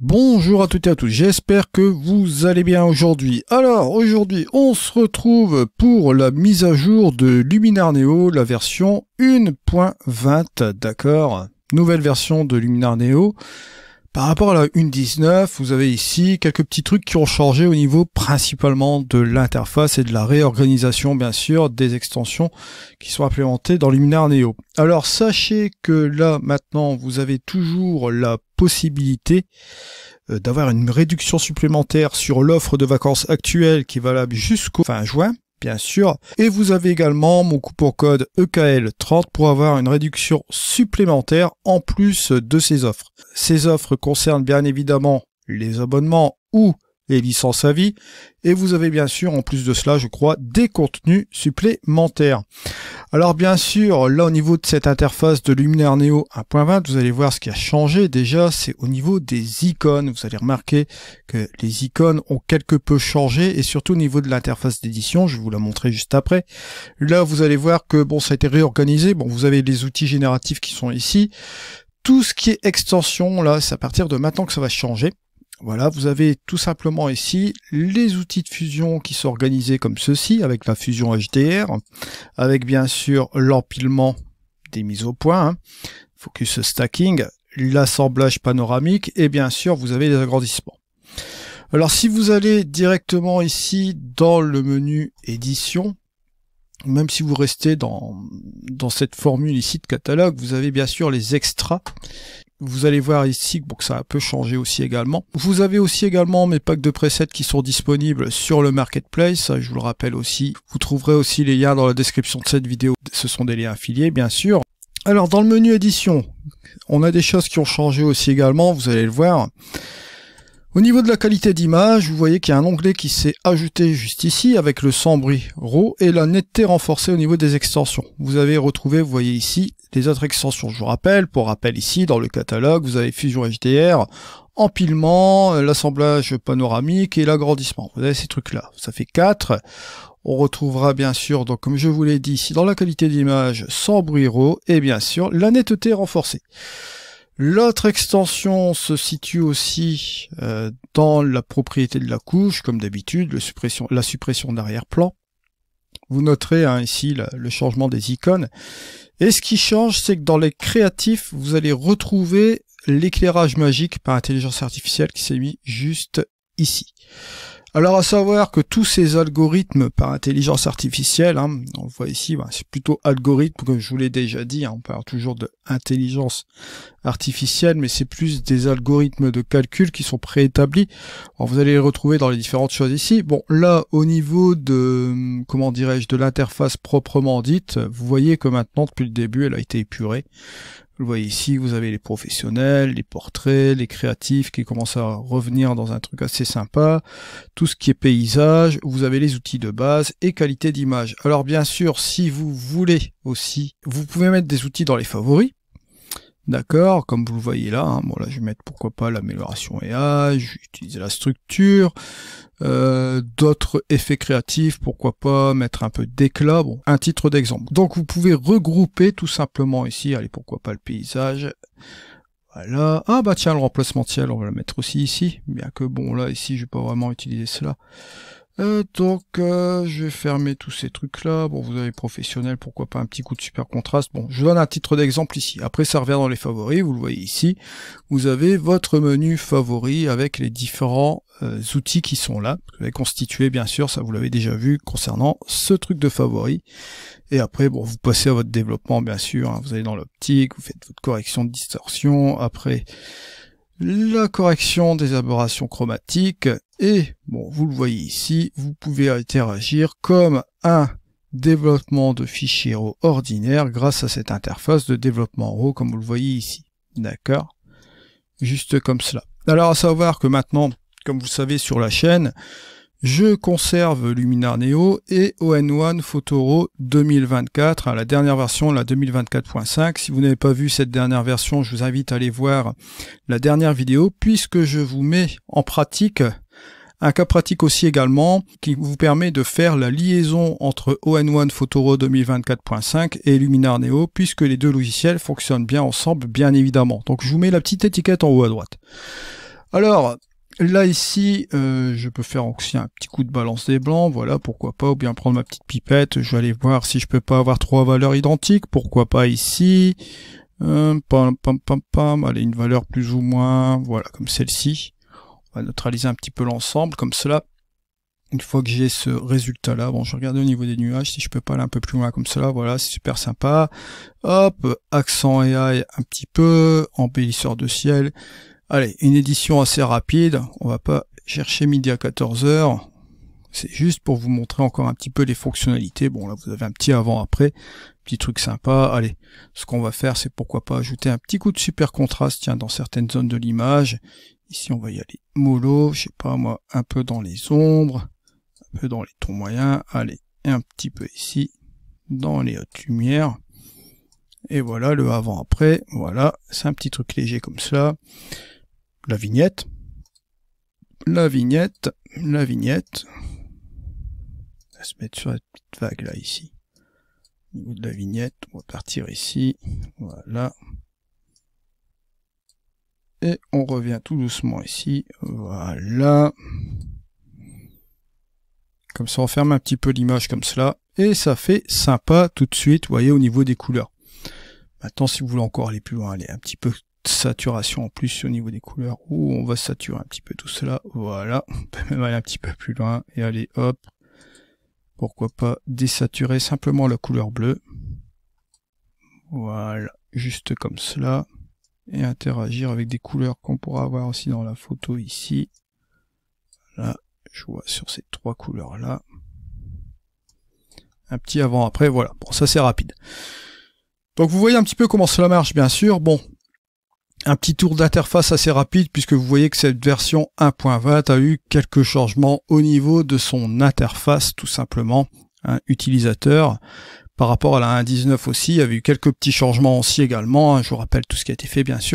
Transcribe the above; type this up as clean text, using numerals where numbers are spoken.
Bonjour à toutes et à tous, j'espère que vous allez bien aujourd'hui. Alors aujourd'hui on se retrouve pour la mise à jour de Luminar Neo, la version 1.20, d'accord. Nouvelle version de Luminar Neo. Par rapport à la 1.19, vous avez ici quelques petits trucs qui ont changé au niveau principalement de l'interface et de la réorganisation bien sûr des extensions qui sont implémentées dans Luminar Neo. Alors sachez que là maintenant vous avez toujours la possibilité d'avoir une réduction supplémentaire sur l'offre de vacances actuelle qui est valable jusqu'au fin juin. Bien sûr, et vous avez également mon coupon code EKL30 pour avoir une réduction supplémentaire en plus de ces offres. Ces offres concernent bien évidemment les abonnements ou les licences à vie, et vous avez bien sûr en plus de cela, je crois, des contenus supplémentaires. Alors bien sûr, là au niveau de cette interface de Luminar Neo 1.20, vous allez voir ce qui a changé déjà, c'est au niveau des icônes. Vous allez remarquer que les icônes ont quelque peu changé, et surtout au niveau de l'interface d'édition, je vais vous la montrer juste après. Là vous allez voir que bon, ça a été réorganisé, bon vous avez les outils génératifs qui sont ici. Tout ce qui est extension, là, c'est à partir de maintenant que ça va changer. Voilà, vous avez tout simplement ici les outils de fusion qui sont organisés comme ceci, avec la fusion HDR, avec bien sûr l'empilement des mises au point, focus stacking, l'assemblage panoramique, et bien sûr vous avez les agrandissements. Alors si vous allez directement ici dans le menu édition, même si vous restez dans cette formule ici de catalogue, vous avez bien sûr les extras. Vous allez voir ici que ça a un peu changé aussi également. Vous avez aussi également mes packs de presets qui sont disponibles sur le marketplace, je vous le rappelle aussi. Vous trouverez aussi les liens dans la description de cette vidéo, ce sont des liens affiliés bien sûr. Alors dans le menu édition, on a des choses qui ont changé aussi également, vous allez le voir. Au niveau de la qualité d'image, vous voyez qu'il y a un onglet qui s'est ajouté juste ici avec le sans bruit RAW et la netteté renforcée au niveau des extensions. Vous avez retrouvé, vous voyez ici, les autres extensions. Je vous rappelle, pour rappel ici, dans le catalogue, vous avez Fusion HDR, empilement, l'assemblage panoramique et l'agrandissement. Vous avez ces trucs-là. Ça fait 4. On retrouvera bien sûr, donc comme je vous l'ai dit ici, dans la qualité d'image, sans bruit RAW et bien sûr, la netteté renforcée. L'autre extension se situe aussi dans la propriété de la couche, comme d'habitude, la suppression d'arrière-plan. Vous noterez ici le changement des icônes. Et ce qui change, c'est que dans les créatifs, vous allez retrouver l'éclairage magique par intelligence artificielle qui s'est mis juste ici. Alors à savoir que tous ces algorithmes par intelligence artificielle, on le voit ici, c'est plutôt algorithme, comme je vous l'ai déjà dit, on parle toujours de intelligence artificielle, mais c'est plus des algorithmes de calcul qui sont préétablis. Alors vous allez les retrouver dans les différentes choses ici. Bon, là, au niveau de, comment dirais-je, de l'interface proprement dite, vous voyez que maintenant, depuis le début, elle a été épurée. Vous le voyez ici, vous avez les professionnels, les portraits, les créatifs qui commencent à revenir dans un truc assez sympa. Tout ce qui est paysage, vous avez les outils de base et qualité d'image. Alors bien sûr, si vous voulez aussi, vous pouvez mettre des outils dans les favoris. D'accord, comme vous le voyez là, bon là je vais mettre pourquoi pas l'amélioration AI, je vais utiliser la structure, d'autres effets créatifs, pourquoi pas mettre un peu d'éclat, bon, un titre d'exemple. Donc vous pouvez regrouper tout simplement ici, allez pourquoi pas le paysage, voilà, ah bah tiens le remplacement de ciel, on va le mettre aussi ici, bien que bon là ici je vais pas vraiment utiliser cela. Donc je vais fermer tous ces trucs là, bon vous avez professionnel, pourquoi pas un petit coup de super contraste, bon je donne un titre d'exemple ici, après ça revient dans les favoris, vous le voyez ici, vous avez votre menu favori avec les différents outils qui sont là, vous avez constitué bien sûr, ça vous l'avez déjà vu concernant ce truc de favoris, et après bon vous passez à votre développement bien sûr, vous allez dans l'optique, vous faites votre correction de distorsion, après la correction des aberrations chromatiques, et bon, vous le voyez ici, vous pouvez interagir comme un développement de fichiers RAW ordinaire grâce à cette interface de développement RAW comme vous le voyez ici. D'accord? Juste comme cela. Alors à savoir que maintenant, comme vous savez sur la chaîne, je conserve Luminar Neo et ON1 PhotoRAW 2024, la dernière version, la 2024.5. Si vous n'avez pas vu cette dernière version, je vous invite à aller voir la dernière vidéo, puisque je vous mets en pratique un cas pratique aussi également, qui vous permet de faire la liaison entre ON1 PhotoRAW 2024.5 et Luminar Neo, puisque les deux logiciels fonctionnent bien ensemble, bien évidemment. Donc je vous mets la petite étiquette en haut à droite. Alors, là ici, je peux faire aussi un petit coup de balance des blancs, voilà, pourquoi pas, ou bien prendre ma petite pipette, je vais aller voir si je peux pas avoir 3 valeurs identiques, pourquoi pas ici, allez, une valeur plus ou moins, voilà, comme celle-ci. On va neutraliser un petit peu l'ensemble, comme cela. Une fois que j'ai ce résultat-là, bon, je vais regarder au niveau des nuages, si je peux pas aller un peu plus loin comme cela, voilà, c'est super sympa. Hop, accent AI un petit peu, embellisseur de ciel. Allez, une édition assez rapide, on va pas chercher midi à 14h, c'est juste pour vous montrer encore un petit peu les fonctionnalités. Bon, là, vous avez un petit avant-après, petit truc sympa. Allez, ce qu'on va faire, c'est pourquoi pas ajouter un petit coup de super contraste, tiens, dans certaines zones de l'image. Ici, on va y aller mollo, je sais pas moi, un peu dans les ombres, un peu dans les tons moyens, allez, et un petit peu ici, dans les hautes lumières. Et voilà, le avant-après, voilà, c'est un petit truc léger comme ça. La vignette, la vignette, la vignette. On va se mettre sur la petite vague là, ici. Au niveau de la vignette, on va partir ici, voilà. Et on revient tout doucement ici, voilà. Comme ça, on ferme un petit peu l'image comme cela. Et ça fait sympa tout de suite, vous voyez, au niveau des couleurs. Maintenant, si vous voulez encore aller plus loin, allez, un petit peu de saturation en plus au niveau des couleurs, où on va saturer un petit peu tout cela, voilà. On peut même aller un petit peu plus loin, et allez, hop. Pourquoi pas désaturer simplement la couleur bleue. Voilà, juste comme cela. Et interagir avec des couleurs qu'on pourra avoir aussi dans la photo ici. Là, je vois sur ces 3 couleurs là. Un petit avant-après, voilà. Bon, ça c'est rapide. Donc vous voyez un petit peu comment cela marche, bien sûr. Bon, un petit tour d'interface assez rapide, puisque vous voyez que cette version 1.20 a eu quelques changements au niveau de son interface, tout simplement, hein, utilisateur. Par rapport à la 1.19 aussi, il y avait eu quelques petits changements aussi également, hein. Je vous rappelle tout ce qui a été fait, bien sûr.